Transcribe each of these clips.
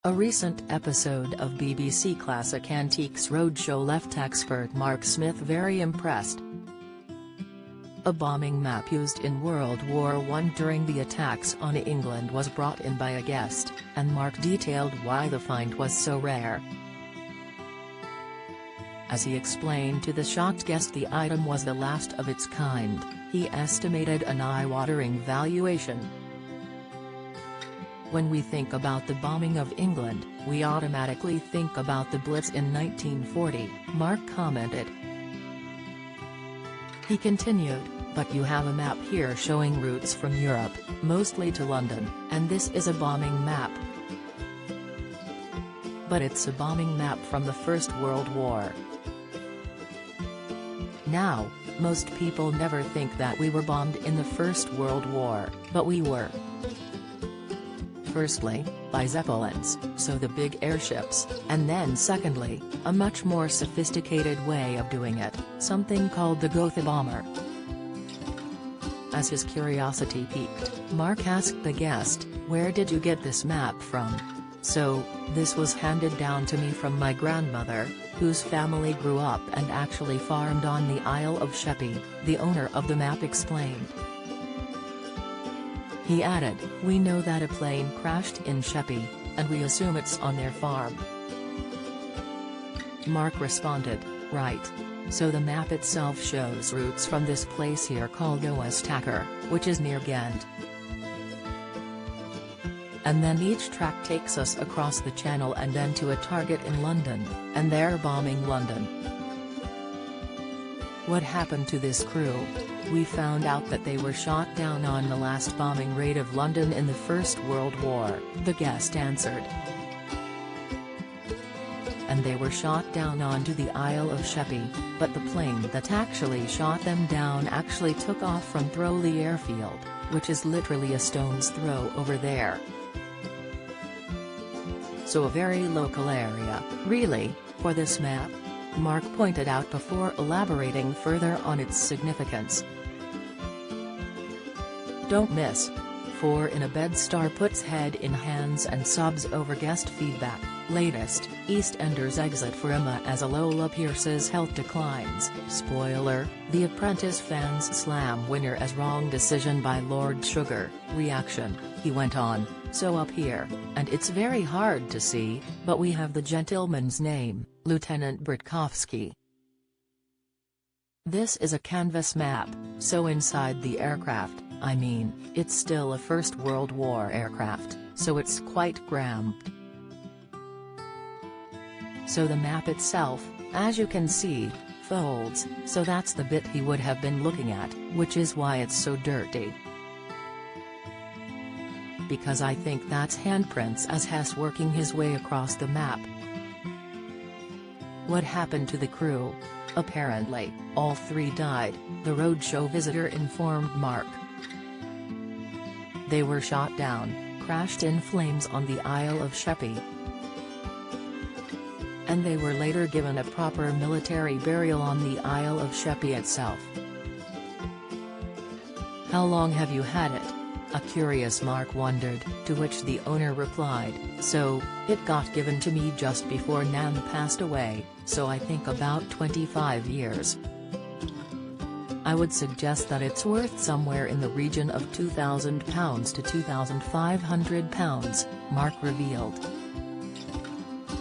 A recent episode of BBC Classic Antiques Roadshow left expert Mark Smith very impressed. A bombing map used in World War I during the attacks on England was brought in by a guest, and Mark detailed why the find was so rare. As he explained to the shocked guest, the item was the last of its kind. He estimated an eye-watering valuation. "When we think about the bombing of England, we automatically think about the Blitz in 1940, Mark commented. He continued, "But you have a map here showing routes from Europe, mostly to London, and this is a bombing map. But it's a bombing map from the First World War. Now, most people never think that we were bombed in the First World War, but we were. Firstly, by Zeppelins, so the big airships, and then secondly, a much more sophisticated way of doing it, something called the Gotha bomber." As his curiosity piqued, Mark asked the guest, "Where did you get this map from?" "So, this was handed down to me from my grandmother, whose family grew up and actually farmed on the Isle of Sheppey," the owner of the map explained. He added, "We know that a plane crashed in Sheppey, and we assume it's on their farm." Mark responded, "Right. So the map itself shows routes from this place here called Oestacker, which is near Ghent. And then each track takes us across the channel and then to a target in London, and they're bombing London." "What happened to this crew? We found out that they were shot down on the last bombing raid of London in the First World War," the guest answered. "And they were shot down onto the Isle of Sheppey, but the plane that actually shot them down actually took off from Throwley Airfield, which is literally a stone's throw over there. So a very local area, really, for this map," Mark pointed out before elaborating further on its significance. "Don't miss. 4 in a bed star puts head in hands and sobs over guest feedback." Latest, EastEnders exit for Emma as Alola Pierce's health declines. Spoiler, The Apprentice fans slam winner as wrong decision by Lord Sugar. Reaction, he went on, "So up here, and it's very hard to see, but we have the gentleman's name, Lieutenant Britkovsky. This is a canvas map, so inside the aircraft, I mean, it's still a First World War aircraft, so it's quite cramped. So the map itself, as you can see, folds, so that's the bit he would have been looking at, which is why it's so dirty. Because I think that's handprints as Hess working his way across the map." "What happened to the crew?" "Apparently, all 3 died," the Roadshow visitor informed Mark. "They were shot down, crashed in flames on the Isle of Sheppey. And they were later given a proper military burial on the Isle of Sheppey itself." "How long have you had it?" a curious Mark wondered, to which the owner replied, "So, it got given to me just before Nan passed away, so I think about 25 years. I would suggest that it's worth somewhere in the region of £2,000 to £2,500, Mark revealed.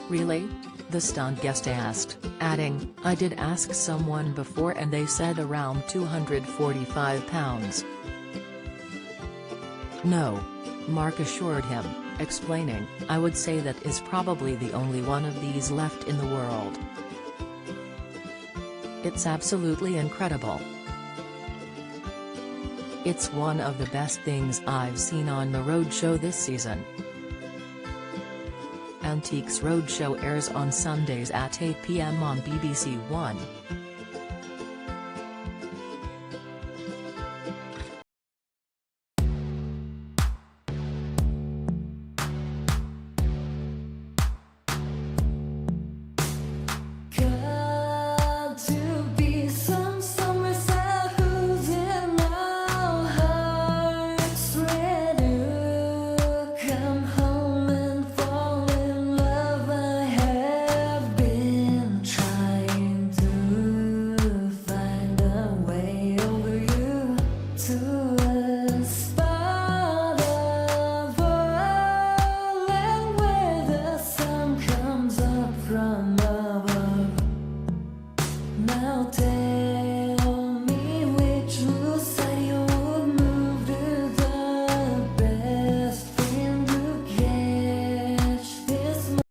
"Really?" the stunned guest asked, adding, "I did ask someone before and they said around £245. "No," Mark assured him, explaining, "I would say that is probably the only one of these left in the world. It's absolutely incredible. It's one of the best things I've seen on the Roadshow this season." Antiques Roadshow airs on Sundays at 8 p.m. on BBC One.